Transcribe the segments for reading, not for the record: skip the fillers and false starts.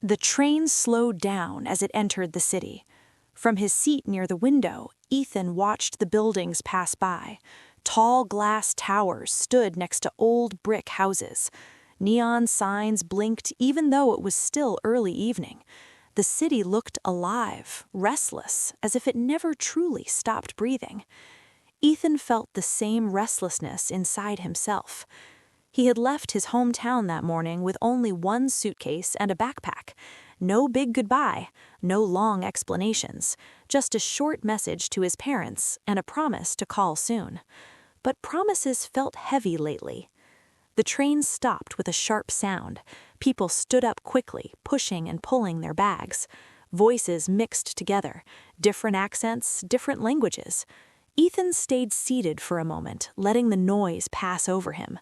The train slowed down as it entered the city. From his seat near the window, Ethan watched the buildings pass by. Tall glass towers stood next to old brick houses. Neon signs blinked even though it was still early evening. The city looked alive, restless, as if it never truly stopped breathing. Ethan felt the same restlessness inside himself. He had left his hometown that morning with only one suitcase and a backpack. No big goodbye, no long explanations, just a short message to his parents and a promise to call soon. But promises felt heavy lately. The train stopped with a sharp sound. People stood up quickly, pushing and pulling their bags. Voices mixed together, different accents, different languages. Ethan stayed seated for a moment, letting the noise pass over him.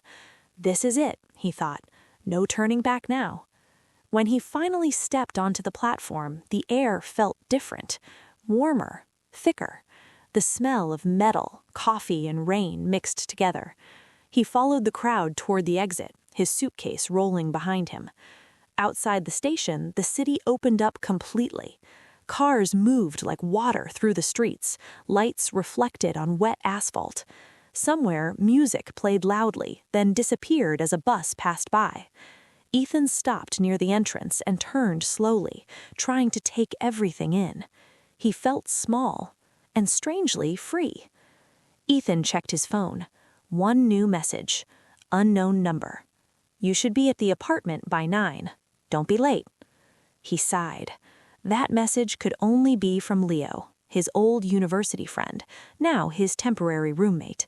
This is it, he thought. No turning back now. When he finally stepped onto the platform, the air felt different, warmer, thicker. The smell of metal, coffee, and rain mixed together. He followed the crowd toward the exit, his suitcase rolling behind him. Outside the station, the city opened up completely. Cars moved like water through the streets, lights reflected on wet asphalt. Somewhere, music played loudly, then disappeared as a bus passed by. Ethan stopped near the entrance and turned slowly, trying to take everything in. He felt small, and strangely free. Ethan checked his phone. One new message. Unknown number. You should be at the apartment by 9. Don't be late. He sighed. That message could only be from Leo, his old university friend, now his temporary roommate.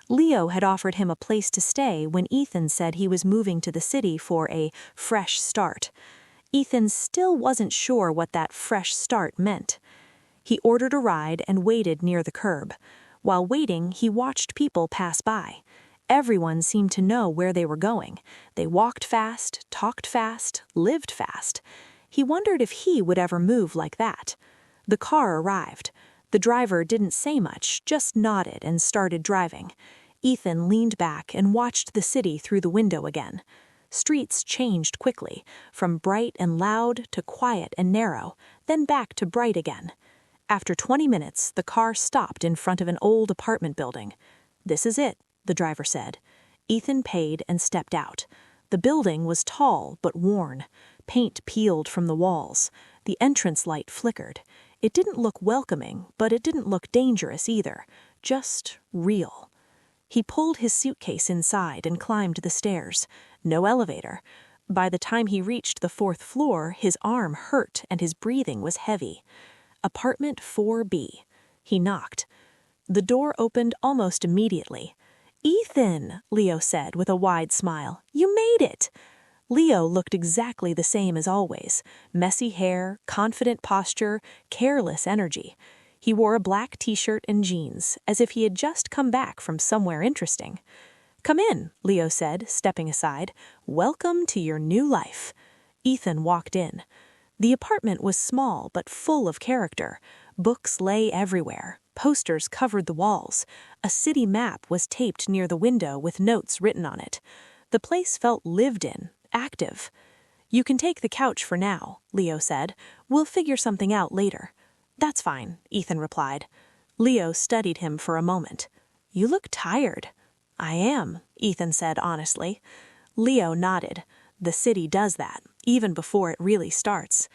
Leo had offered him a place to stay when Ethan said he was moving to the city for a fresh start. Ethan still wasn't sure what that fresh start meant. He ordered a ride and waited near the curb. While waiting, he watched people pass by. Everyone seemed to know where they were going. They walked fast, talked fast, lived fast. He wondered if he would ever move like that. The car arrived. The driver didn't say much, just nodded and started driving. Ethan leaned back and watched the city through the window again. Streets changed quickly, from bright and loud to quiet and narrow, then back to bright again. After 20 minutes, the car stopped in front of an old apartment building. "This is it," the driver said. Ethan paid and stepped out. The building was tall but worn. Paint peeled from the walls. The entrance light flickered. It didn't look welcoming, but it didn't look dangerous either. Just real. He pulled his suitcase inside and climbed the stairs. No elevator. By the time he reached the 4th floor, his arm hurt and his breathing was heavy. Apartment 4B. He knocked. The door opened almost immediately. "Ethan," Leo said with a wide smile, "you made it." Leo looked exactly the same as always. Messy hair, confident posture, careless energy. He wore a black t-shirt and jeans, as if he had just come back from somewhere interesting. "Come in," Leo said, stepping aside. "Welcome to your new life." Ethan walked in. The apartment was small but full of character. Books lay everywhere. Posters covered the walls. A city map was taped near the window with notes written on it. The place felt lived in, active. "You can take the couch for now," Leo said. "We'll figure something out later." "That's fine," Ethan replied. Leo studied him for a moment. "You look tired." "I am," Ethan said honestly. Leo nodded. The city does that, even before it really starts.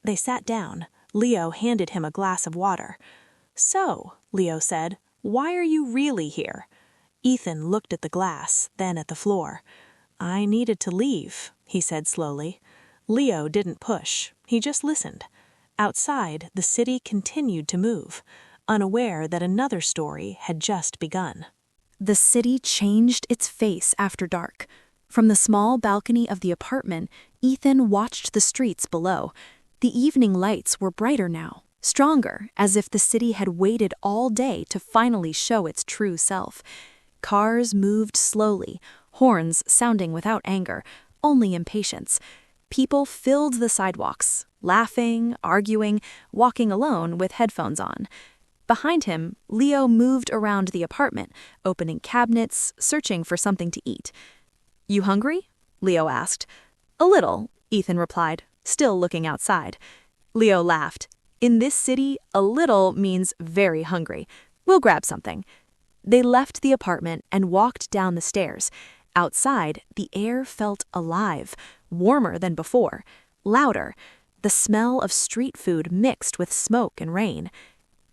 They sat down. Leo handed him a glass of water. "So," Leo said, "why are you really here?" Ethan looked at the glass, then at the floor. "I needed to leave," he said slowly. Leo didn't push. He just listened. Outside, the city continued to move, unaware that another story had just begun. The city changed its face after dark. From the small balcony of the apartment, Ethan watched the streets below. The evening lights were brighter now, stronger, as if the city had waited all day to finally show its true self. Cars moved slowly, horns sounding without anger, only impatience. People filled the sidewalks, laughing, arguing, walking alone with headphones on. Behind him, Leo moved around the apartment, opening cabinets, searching for something to eat. "You hungry?" Leo asked. "A little," Ethan replied. still looking outside. Leo laughed. In this city, a little means very hungry. We'll grab something. They left the apartment and walked down the stairs. Outside, the air felt alive, warmer than before, louder. The smell of street food mixed with smoke and rain.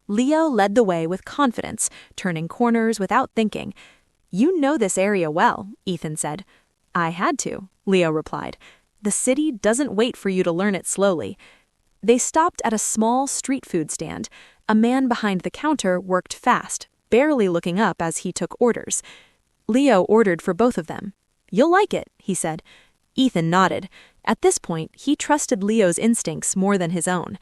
Leo led the way with confidence, turning corners without thinking. You know this area well, Ethan said. I had to, Leo replied. The city doesn't wait for you to learn it slowly. They stopped at a small street food stand. A man behind the counter worked fast, barely looking up as he took orders. Leo ordered for both of them. You'll like it, he said. Ethan nodded. At this point, he trusted Leo's instincts more than his own.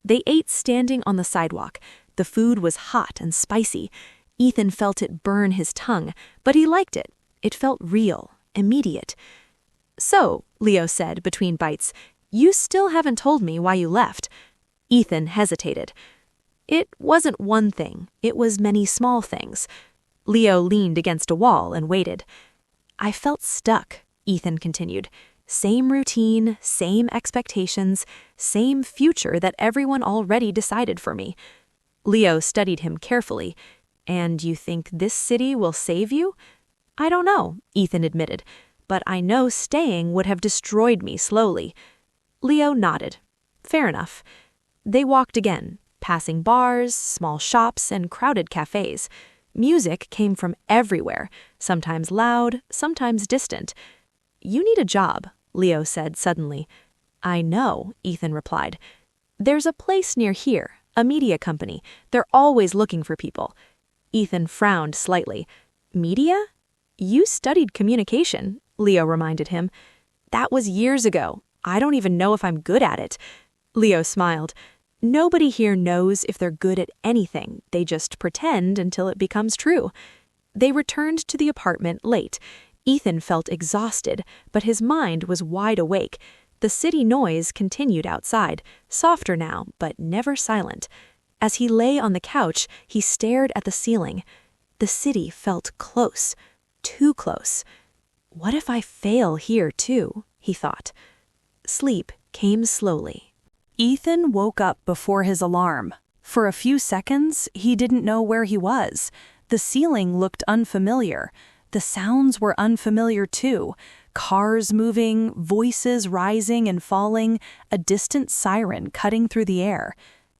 They ate standing on the sidewalk. The food was hot and spicy. Ethan felt it burn his tongue, but he liked it. It felt real, immediate. So, Leo said between bites, you still haven't told me why you left. Ethan hesitated. It wasn't one thing. It was many small things. Leo leaned against a wall and waited. I felt stuck, Ethan continued. Same routine, same expectations, same future that everyone already decided for me. Leo studied him carefully. And you think this city will save you? I don't know, Ethan admitted, but I know staying would have destroyed me slowly. Leo nodded. Fair enough. They walked again, passing bars, small shops, and crowded cafes. Music came from everywhere, sometimes loud, sometimes distant. You need a job, Leo said suddenly. I know, Ethan replied. There's a place near here, a media company. They're always looking for people. Ethan frowned slightly. Media? You studied communication, Leo reminded him. That was years ago. I don't even know if I'm good at it. Leo smiled. Nobody here knows if they're good at anything. They just pretend until it becomes true. They returned to the apartment late. Ethan felt exhausted, but his mind was wide awake. The city noise continued outside, softer now, but never silent. As he lay on the couch, he stared at the ceiling. The city felt close, too close. What if I fail here too, he thought. Sleep came slowly. Ethan woke up before his alarm. For a few seconds, he didn't know where he was. The ceiling looked unfamiliar. The sounds were unfamiliar too. Cars moving, voices rising and falling, a distant siren cutting through the air.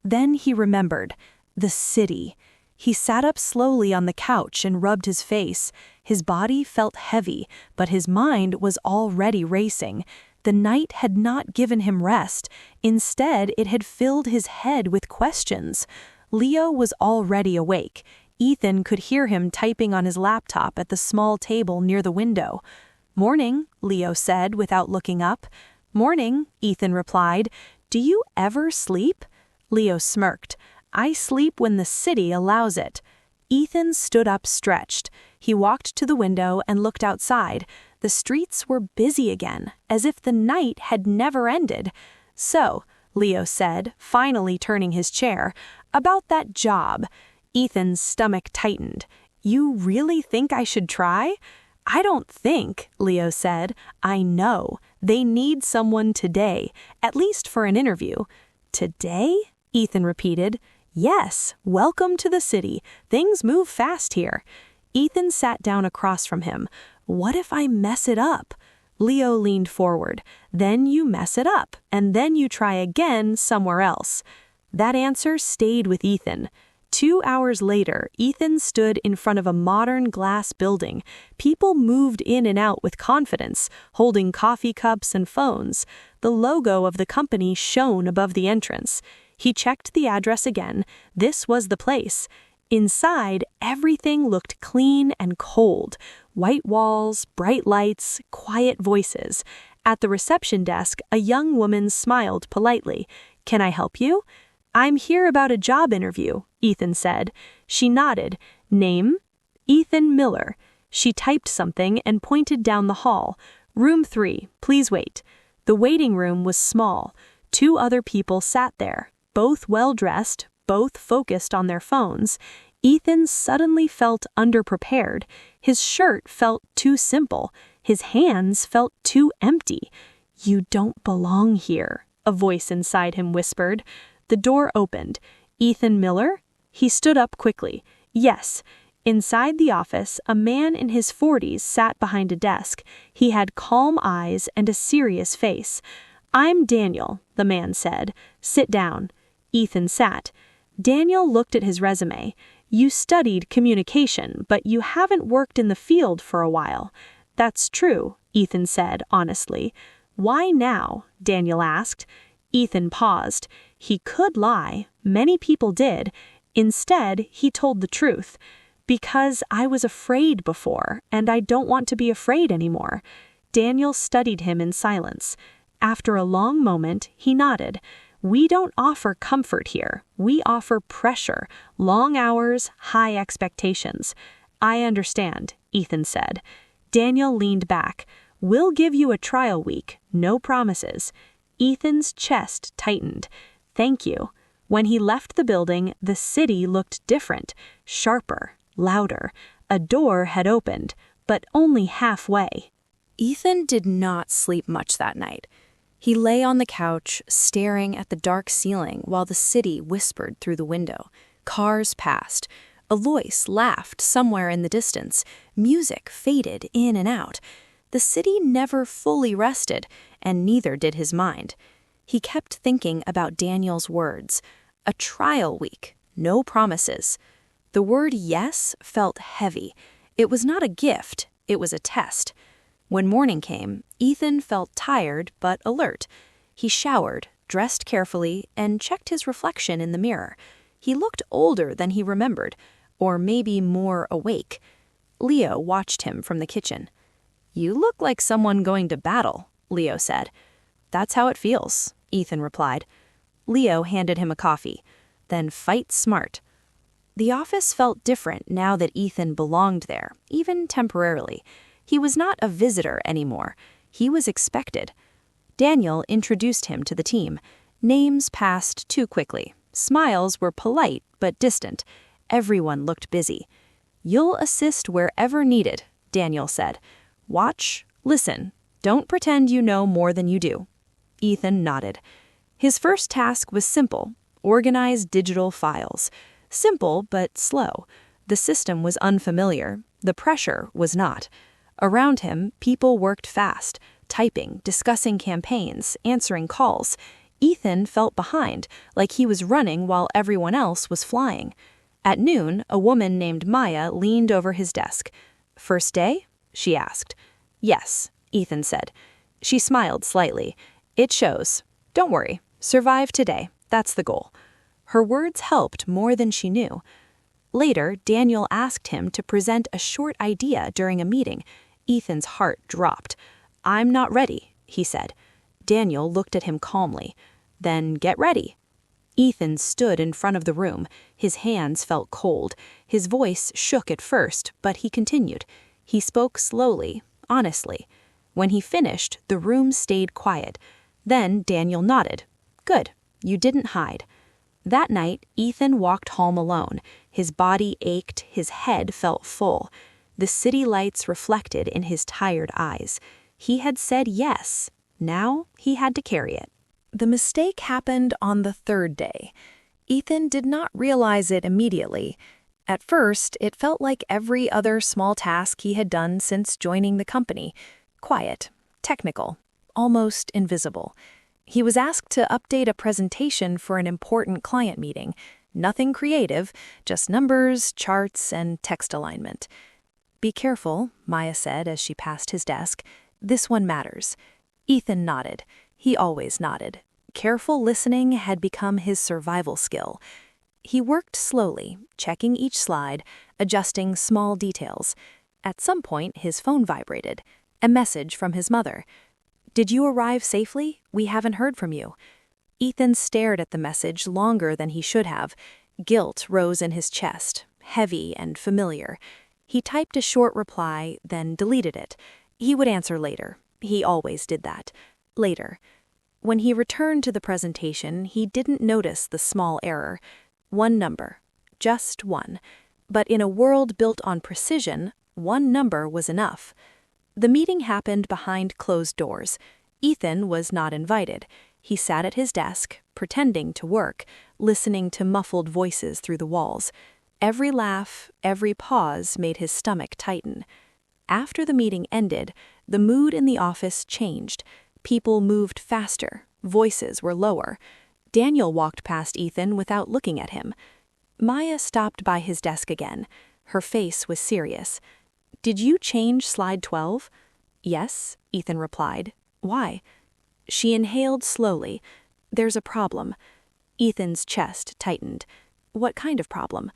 Then he remembered. The city. He sat up slowly on the couch and rubbed his face. His body felt heavy, but his mind was already racing. The night had not given him rest. Instead, it had filled his head with questions. Leo was already awake. Ethan could hear him typing on his laptop at the small table near the window. Morning, Leo said without looking up. Morning, Ethan replied. Do you ever sleep? Leo smirked. I sleep when the city allows it. Ethan stood up stretched. He walked to the window and looked outside. The streets were busy again, as if the night had never ended. So, Leo said, finally turning his chair, about that job. Ethan's stomach tightened. You really think I should try? I don't think, Leo said. I know. They need someone today, at least for an interview. Today? Ethan repeated. Yes, welcome to the city. Things move fast here. Ethan sat down across from him. What if I mess it up? Leo leaned forward. Then you mess it up, and then you try again somewhere else. That answer stayed with Ethan. 2 hours later, Ethan stood in front of a modern glass building. People moved in and out with confidence, holding coffee cups and phones. The logo of the company shone above the entrance. He checked the address again. This was the place. Inside, everything looked clean and cold. White walls, bright lights, quiet voices. At the reception desk, a young woman smiled politely. Can I help you? I'm here about a job interview, Ethan said. She nodded. Name? Ethan Miller. She typed something and pointed down the hall. Room 3, please wait. The waiting room was small. 2 other people sat there, both well-dressed, both focused on their phones. Ethan suddenly felt underprepared. His shirt felt too simple. His hands felt too empty. You don't belong here, a voice inside him whispered. The door opened. Ethan Miller? He stood up quickly. Yes. Inside the office, a man in his 40s sat behind a desk. He had calm eyes and a serious face. I'm Daniel, the man said. Sit down. Ethan sat. Daniel looked at his resume. You studied communication, but you haven't worked in the field for a while. That's true, Ethan said honestly. Why now? Daniel asked. Ethan paused. He could lie. Many people did. Instead, he told the truth. Because I was afraid before, and I don't want to be afraid anymore. Daniel studied him in silence. After a long moment, he nodded. We don't offer comfort here. We offer pressure, long hours, high expectations. I understand, Ethan said. Daniel leaned back. We'll give you a trial week, no promises. Ethan's chest tightened. Thank you. When he left the building, the city looked different, sharper, louder. A door had opened, but only halfway. Ethan did not sleep much that night. He lay on the couch, staring at the dark ceiling while the city whispered through the window. Cars passed. A voice laughed somewhere in the distance. Music faded in and out. The city never fully rested, and neither did his mind. He kept thinking about Daniel's words. A trial week, no promises. The word yes felt heavy. It was not a gift, it was a test. When morning came, Ethan felt tired but alert. He showered, dressed carefully, and checked his reflection in the mirror. He looked older than he remembered, or maybe more awake. Leo watched him from the kitchen. You look like someone going to battle, Leo said. That's how it feels, Ethan replied. Leo handed him a coffee. Then fight smart. The office felt different now that Ethan belonged there, even temporarily. He was not a visitor anymore. He was expected. Daniel introduced him to the team. Names passed too quickly. Smiles were polite but distant. Everyone looked busy. You'll assist wherever needed, Daniel said. Watch, listen. Don't pretend you know more than you do. Ethan nodded. His first task was simple. Organize digital files. Simple but slow. The system was unfamiliar. The pressure was not. Around him, people worked fast, typing, discussing campaigns, answering calls. Ethan felt behind, like he was running while everyone else was flying. At noon, a woman named Maya leaned over his desk. First day? She asked. Yes, Ethan said. She smiled slightly. It shows. Don't worry. Survive today. That's the goal. Her words helped more than she knew. Later, Daniel asked him to present a short idea during a meeting. Ethan's heart dropped. I'm not ready, he said. Daniel looked at him calmly. Then get ready. Ethan stood in front of the room. His hands felt cold. His voice shook at first, but he continued. He spoke slowly, honestly. When he finished, the room stayed quiet. Then Daniel nodded. Good. You didn't hide. That night, Ethan walked home alone. His body ached, his head felt full. The city lights reflected in his tired eyes. He had said yes. Now he had to carry it. The mistake happened on the third day. Ethan did not realize it immediately. At first, it felt like every other small task he had done since joining the company. Quiet, technical, almost invisible. He was asked to update a presentation for an important client meeting. Nothing creative, just numbers, charts, and text alignment. Be careful, Maya said as she passed his desk. This one matters. Ethan nodded. He always nodded. Careful listening had become his survival skill. He worked slowly, checking each slide, adjusting small details. At some point, his phone vibrated. A message from his mother. Did you arrive safely? We haven't heard from you. Ethan stared at the message longer than he should have. Guilt rose in his chest, heavy and familiar. He typed a short reply, then deleted it. He would answer later. He always did that. Later. When he returned to the presentation, he didn't notice the small error. One number. Just one. But in a world built on precision, one number was enough. The meeting happened behind closed doors. Ethan was not invited. He sat at his desk, pretending to work, listening to muffled voices through the walls. Every laugh, every pause made his stomach tighten. After the meeting ended, the mood in the office changed. People moved faster, voices were lower. Daniel walked past Ethan without looking at him. Maya stopped by his desk again. Her face was serious. "Did you change slide 12? "Yes," Ethan replied. "Why?" She inhaled slowly. "There's a problem." Ethan's chest tightened. "What kind of problem?"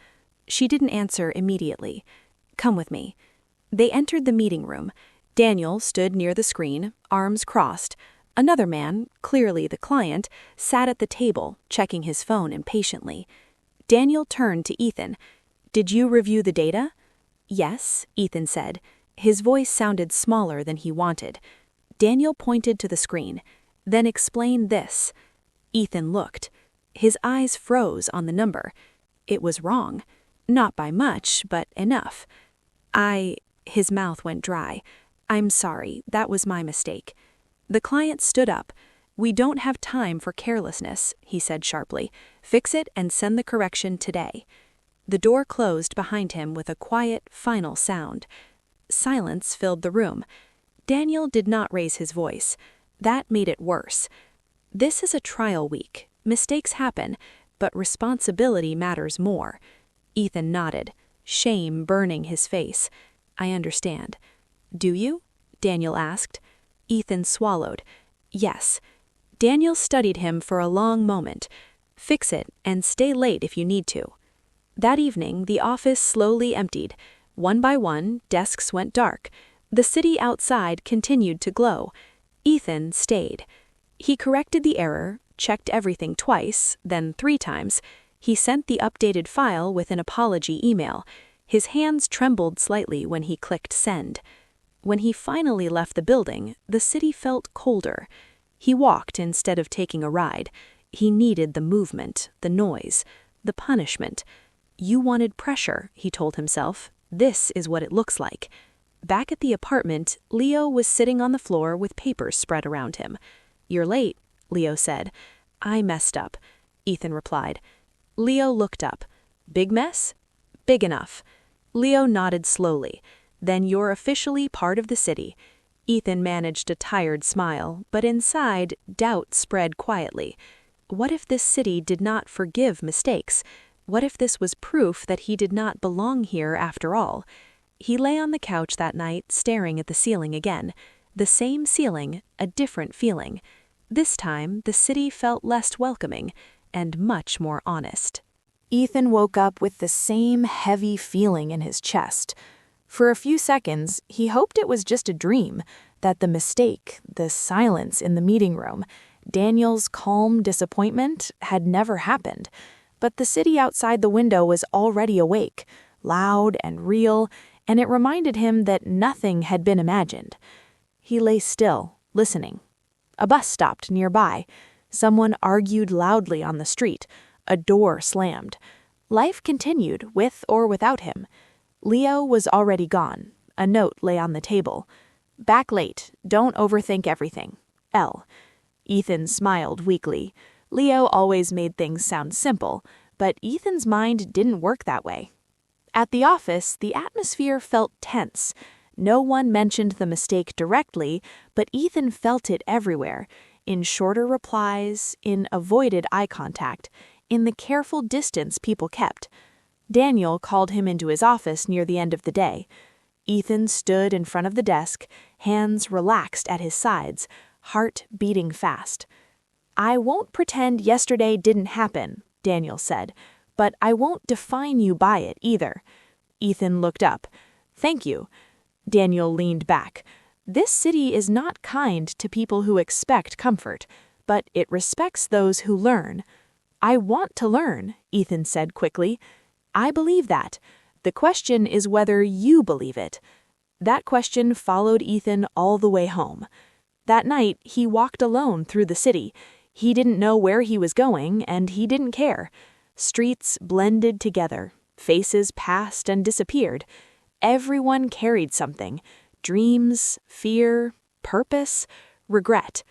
She didn't answer immediately. "Come with me." They entered the meeting room. Daniel stood near the screen, arms crossed. Another man, clearly the client, sat at the table, checking his phone impatiently. Daniel turned to Ethan. "Did you review the data?" "Yes," Ethan said. His voice sounded smaller than he wanted. Daniel pointed to the screen. "Then explain this." Ethan looked. His eyes froze on the number. It was wrong. Not by much, but enough. His mouth went dry. "I'm sorry, that was my mistake." The client stood up. "We don't have time for carelessness," he said sharply. "Fix it and send the correction today." The door closed behind him with a quiet, final sound. Silence filled the room. Daniel did not raise his voice. That made it worse. This is a trial week. Mistakes happen, but responsibility matters more. Ethan nodded, shame burning his face. "I understand." "Do you?" Daniel asked. Ethan swallowed. "Yes." Daniel studied him for a long moment. "Fix it and stay late if you need to." That evening, the office slowly emptied. One by one, desks went dark. The city outside continued to glow. Ethan stayed. He corrected the error, checked everything twice, then 3 times. He sent the updated file with an apology email. His hands trembled slightly when he clicked send. When he finally left the building, the city felt colder. He walked instead of taking a ride. He needed the movement, the noise, the punishment. "You wanted pressure," he told himself. "This is what it looks like." Back at the apartment, Leo was sitting on the floor with papers spread around him. "You're late," Leo said. "I messed up," Ethan replied. Leo looked up. "Big mess?" "Big enough." Leo nodded slowly. "Then you're officially part of the city." Ethan managed a tired smile, but inside, doubt spread quietly. What if this city did not forgive mistakes? What if this was proof that he did not belong here after all? He lay on the couch that night, staring at the ceiling again. The same ceiling, a different feeling. This time, the city felt less welcoming, and much more honest. Ethan woke up with the same heavy feeling in his chest. For a few seconds, he hoped it was just a dream, that the mistake, the silence in the meeting room, Daniel's calm disappointment had never happened. But the city outside the window was already awake, loud and real, and it reminded him that nothing had been imagined. He lay still, listening. A bus stopped nearby. Someone argued loudly on the street. A door slammed. Life continued, with or without him. Leo was already gone. A note lay on the table. "Back late. Don't overthink everything. L." Ethan smiled weakly. Leo always made things sound simple, but Ethan's mind didn't work that way. At the office, the atmosphere felt tense. No one mentioned the mistake directly, but Ethan felt it everywhere, in shorter replies, in avoided eye contact, in the careful distance people kept. Daniel called him into his office near the end of the day. Ethan stood in front of the desk, hands relaxed at his sides, heart beating fast. "I won't pretend yesterday didn't happen," Daniel said, "but I won't define you by it either." Ethan looked up. "Thank you." Daniel leaned back. "This city is not kind to people who expect comfort, but it respects those who learn." "I want to learn," Ethan said quickly. "I believe that. The question is whether you believe it." That question followed Ethan all the way home. That night, he walked alone through the city. He didn't know where he was going, and he didn't care. Streets blended together. Faces passed and disappeared. Everyone carried something. Dreams, fear, purpose, regret.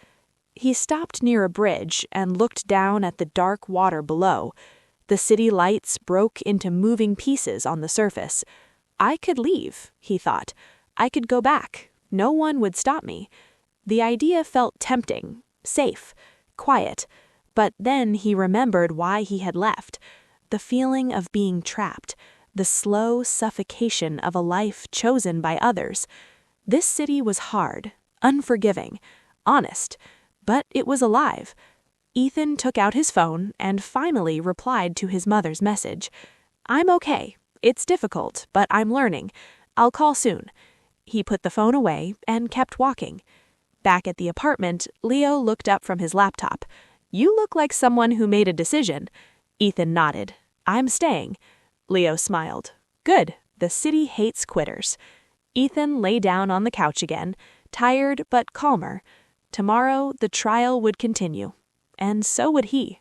He stopped near a bridge and looked down at the dark water below. The city lights broke into moving pieces on the surface. I could leave, he thought. I could go back. No one would stop me. The idea felt tempting, safe, quiet. But then he remembered why he had left. The feeling of being trapped. The slow suffocation of a life chosen by others. This city was hard, unforgiving, honest, but it was alive. Ethan took out his phone and finally replied to his mother's message. "I'm okay. It's difficult, but I'm learning. I'll call soon." He put the phone away and kept walking. Back at the apartment, Leo looked up from his laptop. "You look like someone who made a decision." Ethan nodded. "I'm staying." Leo smiled. "Good. The city hates quitters." Ethan lay down on the couch again, tired but calmer. Tomorrow the trial would continue, and so would he.